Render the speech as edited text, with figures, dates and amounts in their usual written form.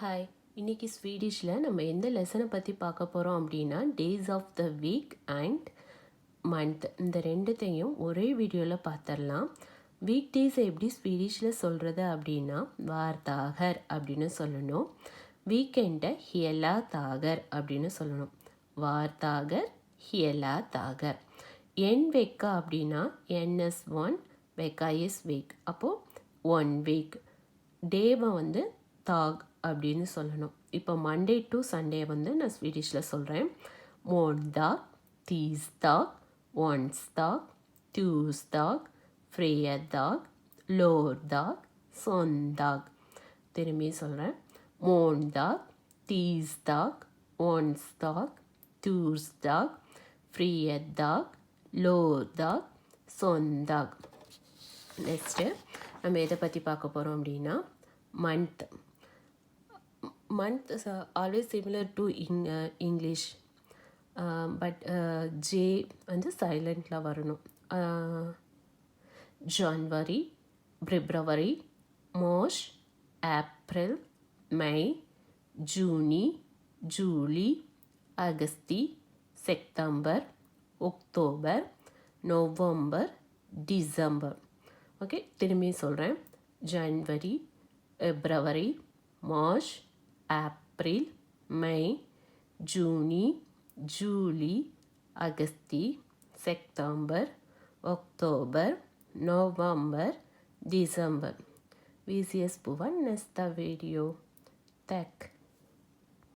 Hi, இன்னைக்கு ஸ்வீடிஷில் நம்ம எந்த லெசனை பற்றி பார்க்க போகிறோம் அப்படின்னா days of the week and month இந்த ரெண்டுத்தையும் ஒரே வீடியோவில் பார்த்துடலாம். வீக் டேஸை எப்படி ஸ்வீடிஷில் சொல்கிறது அப்படின்னா வார்த்தாகர் அப்படின்னு சொல்லணும். வீக்கெண்டை ஹியலா தாகர் அப்படின்னு சொல்லணும். வார்த்தாகர் ஹியலா தாகர். என் வெக்கா அப்படின்னா NS1 வெக்கா இஸ் வீக். அப்போது 1 வீக். டேவை வந்து தாக் அப்படின்னு சொல்லணும். இப்போ மண்டே டு சண்டே வந்து நான் ஸ்வீடிஷில் சொல்கிறேன். மோன்டாக், தீஸ்டாக், ஒன்ஸ்டாக், டியூஸ்டாக், ஃப்ரேயதாக், லோர்டாக், சொந்தாக். திரும்பி சொல்கிறேன். மோன்டாக், தீஸ்டாக், ஒன்ஸ்டாக், டியூஸ்டாக், ஃப்ரீயதாக், லோர்டாக், சொந்தாக். நெக்ஸ்ட்டு நம்ம எதை பற்றி பார்க்க போகிறோம் அப்படின்னா month. Month is always similar to English, but J வந்து சைலண்டில் வரணும். ஜனவரி, பிப்ரவரி, மார்ச், ஏப்ரல், மே, ஜூனி, ஜூலி, ஆகஸ்டி, செப்டம்பர், அக்டோபர், நவம்பர், டிசம்பர். ஓகே, திரும்பி சொல்கிறேன். ஜனவரி, பிப்ரவரி, மார்ச், ஏப்ரல், மே, ஜூனி, ஜூலி, ஆகஸ்டி, செப்டம்பர், அக்டோபர், நவம்பர், டிசம்பர். Vi ses på nästa video. Tack!